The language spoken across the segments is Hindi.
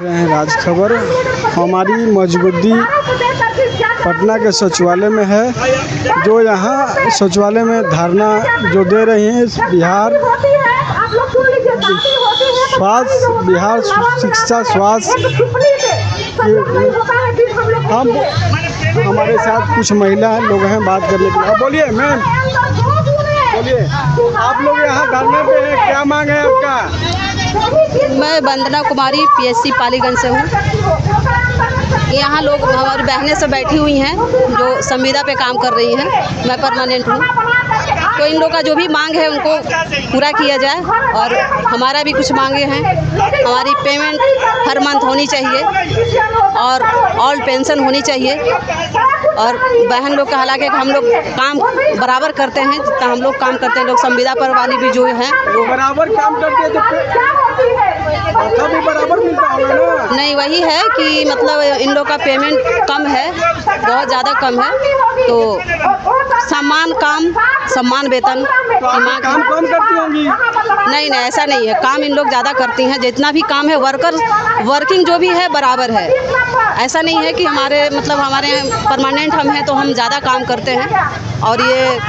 रहे हैं राज खबर। हमारी मौजूदगी पटना के सचिवालय में है, जो यहाँ सचिवालय में धरना जो दे रही हैं बिहार शिक्षा स्वास्थ्य हम हमारे साथ कुछ महिला लोग हैं बात करने के लिए। बोलिए मैम, बोलिए, आप लोग यहाँ धरने पे हैं, क्या मांग है आपका? मैं वंदना कुमारी पीएससी पालीगंज से हूँ। यहाँ लोग हमारी बहनें सब बैठी हुई हैं जो संविदा पे काम कर रही हैं। मैं परमानेंट हूँ, तो इन लोग का जो भी मांग है उनको पूरा किया जाए। और हमारा भी कुछ मांगे हैं। हमारी पेमेंट हर मंथ होनी चाहिए और ऑल पेंशन होनी चाहिए। और बहन लोग का हालांकि हम लोग काम बराबर करते हैं, जितना हम लोग काम करते हैं, लोग संविदा पर वाली भी जो हैं वो बराबर काम करते हैं तो भी बराबर मिलता होगा ना? नहीं, वही है कि मतलब इन लोग का पेमेंट कम है, बहुत ज़्यादा कम है। तो समान काम समान वेतन तो काम कम करती होंगी? नहीं, ऐसा नहीं है। काम इन लोग ज़्यादा करती हैं। जितना भी काम है वर्किंग जो भी है बराबर है। ऐसा नहीं है कि हमारे परमानेंट हम हैं तो हम ज़्यादा काम करते हैं और ये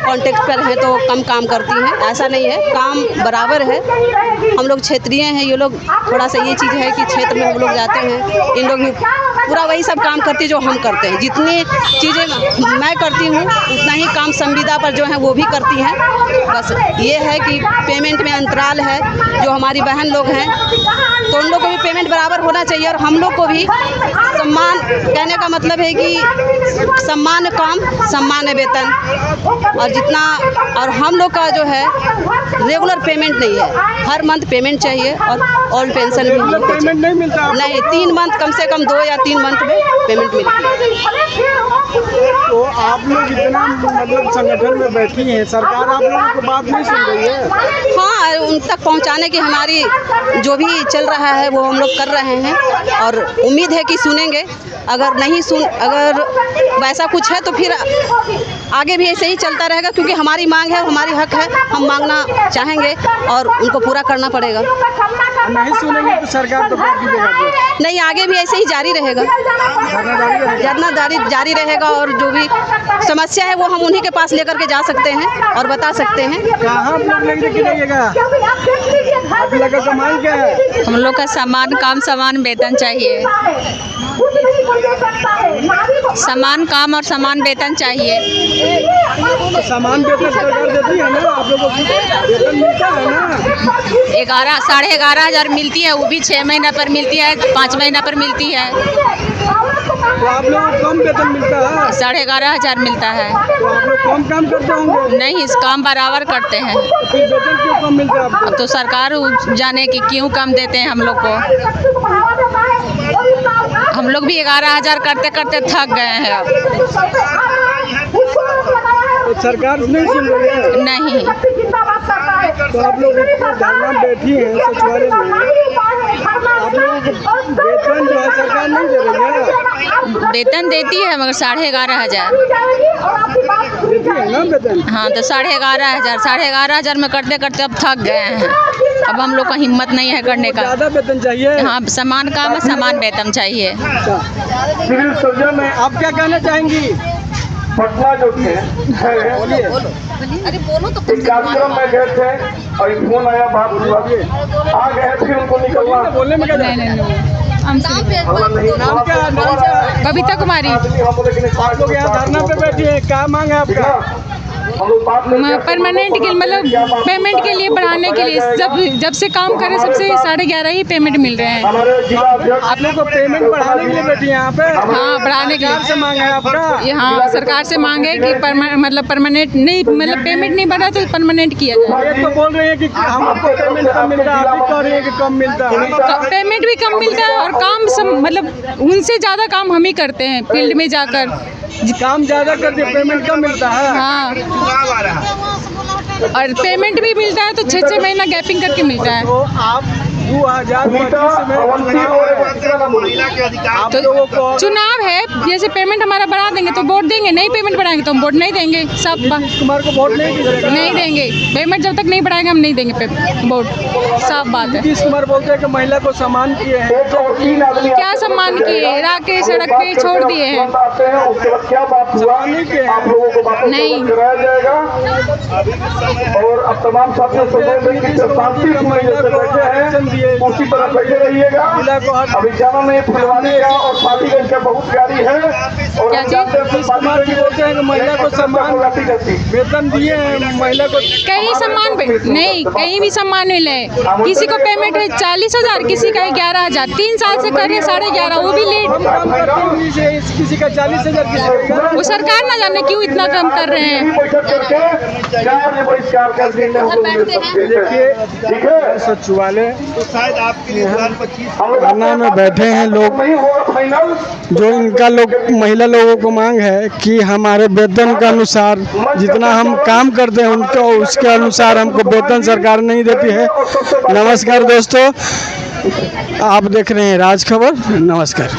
कॉन्ट्रैक्ट पर हैं तो कम काम करती हैं। ऐसा नहीं है, काम बराबर है। हम लोग क्षेत्रीय हैं, ये लोग थोड़ा सा ये चीज़ है कि क्षेत्र में हम लोग जाते हैं, इन लोग भी पूरा वही सब काम करती है जो हम करते हैं। जितनी चीज़ें मैं करती हूँ उतना ही काम संविदा पर जो है वो भी करती हैं। बस ये है कि पेमेंट में अंतराल है। जो हमारी बहन लोग हैं तो उन लोग को भी पेमेंट बराबर होना चाहिए और हम लोग को भी सम्मान। कहने का मतलब है कि सम्मान काम सम्मान वेतन और हम लोग का जो है रेगुलर पेमेंट नहीं है। हर मंथ पेमेंट चाहिए और ऑल पेंशन भी हम पेमेंट नहीं मिलता? नहीं, 3 मंथ कम से कम 2 या 3 मंथ में पेमेंट मिलती है। तो आप लोग इतना मतलब संगठन में बैठी हैं, सरकार आप लोगों की बात नहीं सुन रही है? हाँ, उन तक पहुंचाने की हमारी जो भी चल रहा है वो हम लोग कर रहे हैं और उम्मीद है कि सुनेंगे। अगर वैसा कुछ है तो फिर आगे भी ऐसे ही चलता रहेगा, क्योंकि हमारी मांग है, हमारी हक है, हम मांगना चाहेंगे और उनको पूरा करना पड़ेगा। नहीं सुनेंगे तो सरकार तो क्या कीजिएगा? नहीं, आगे भी ऐसे ही जारी रहेगा, जारी रहेगा और जो भी समस्या है वो हम उन्हीं के पास लेकर के जा सकते हैं और बता सकते हैं। कहाँ आप लोग लेके जाइएगा? आप लोग का मांग क्या है? हम लोग का समान काम समान वेतन चाहिए। समान काम और समान वेतन चाहिए। समान वेतन सरकार देती है ना? आप लोगों को वेतन मिलता है ना? 11,500 11,000 मिलती है, वो भी 6 महीना पर मिलती है, 5 महीना पर मिलती है। तो आप लोगों को कम वेतन मिलता है? 11,500 मिलता है। तो आप लोग कम काम करते होंगे? नहीं, इस काम बराबर करते हैं। तो फिर वेतन क्यों कम मिलता है आपको? अब तो सरकार जाने कि क्यों कम देते हैं हम लोग को। हम लोग भी 11,000 करते करते थक गए हैं अब। तो सरकार नहीं सुन रही है? नहीं। तो आप लोग धरना बैठी हैं सचिवालय में, आप लोगों को वेतन जो है सरकार नहीं दे रही है? वेतन देती है मगर 11,500 देती है ना वेतन? हाँ, तो 11,500 में करते करते अब थक गए हैं। अब हम लोग को हिम्मत नहीं है करने का। ज़्यादा वेतन चाहिए? हाँ, समान काम समान वेतन चाहिए। सिविल सर्जन में आप क्या कहना चाहेंगी? पटना जो थे, अरे बोलो तो। कार्यक्रम में गए थे और फोन आया, बात हुआ, आ गए, फिर उनको निकलना। बोलने में क्या? नाम क्या? बबीता कुमारी। आप लोग यहाँ धरना पे बैठी है, क्या मांग है आपका? परमानेंट के मतलब पेमेंट के लिए बढ़ाने के लिए जब से काम करे सबसे 11.5 ही पेमेंट मिल रहे हैं। आप लोग को पेमेंट बढ़ाने के लिए बैठी है यहाँ पे? हाँ, बढ़ाने के लिए। सरकार से मांग है आपका? हाँ, सरकार से मांग है कि परमानेंट नहीं, मतलब पेमेंट नहीं बढ़ा तो परमानेंट किया जाए। एक तो बोल रहे हैं कि हमको पेमेंट कम मिलता है, आप भी कह रहे हैं कि कम मिलता है। पेमेंट भी कम मिलता है और काम मतलब उनसे ज़्यादा काम हम ही करते हैं फील्ड में जाकर। काम ज़्यादा करते पेमेंट कम मिलता है? हाँ, और पेमेंट भी मिलता है तो 6-6 महीना गैपिंग करके मिलता है। तो आप 2025 में आप लोगों को चुनाव है, जैसे पेमेंट हमारा बढ़ा देंगे तो वोट देंगे, नहीं पेमेंट बढ़ाएंगे तो हम वोट नहीं देंगे। सब नीतीश कुमार को वोट नहीं दीजिएगा? नहीं देंगे, पेमेंट जब तक नहीं बढ़ाएंगे हम नहीं देंगे वोट, साफ बात है। नीतीश कुमार बोलते हैं कि महिला को सम्मान किए हैं। एक और 3 आदमी क्या सम्मान किए, राके सड़क पे छोड़ दिए हैं। आते हैं, उसके बाद क्या बात हुआ आप लोगों को वापस नहीं। कराया जाएगा। और अब तमाम साथियों से शांति उसी तरह बैठे रहिएगा। अभी जाना नहीं फुलवानी का और पालीगंज का बहुत प्यारी है। और क्या हम जानते हैं नीतीश कुमार जी बोलते हैं कि महिला को सम्मान वेतन दिए हैं, महिला को कहीं सम्मान पे नहीं, कहीं भी सम्मान नहीं ले। किसी को पेमेंट है 40,000, किसी का 11,000, 3 साल से कर रहे 11,500, वो भी लेट। हम काम करते हैं, किसी का 40,000, किसी का 11,000। वो सरकार ना जाने क्यों इतना कम कर रहे हैं। बैठक करके 4 बहिष्कार कर देंगे। देखिए ठीक है, सचिवालय तो शायद आपके लिए 2025 धरना में बैठे हैं लोग, नहीं होगा फाइनल। जो इनका महिला लोगों को मांग है कि हमारे वेतन के अनुसार जितना हम काम करते हैं उनको उसके अनुसार हमको वेतन सरकार नहीं देती है। नमस्कार दोस्तों, आप देख रहे हैं राज खबर। नमस्कार।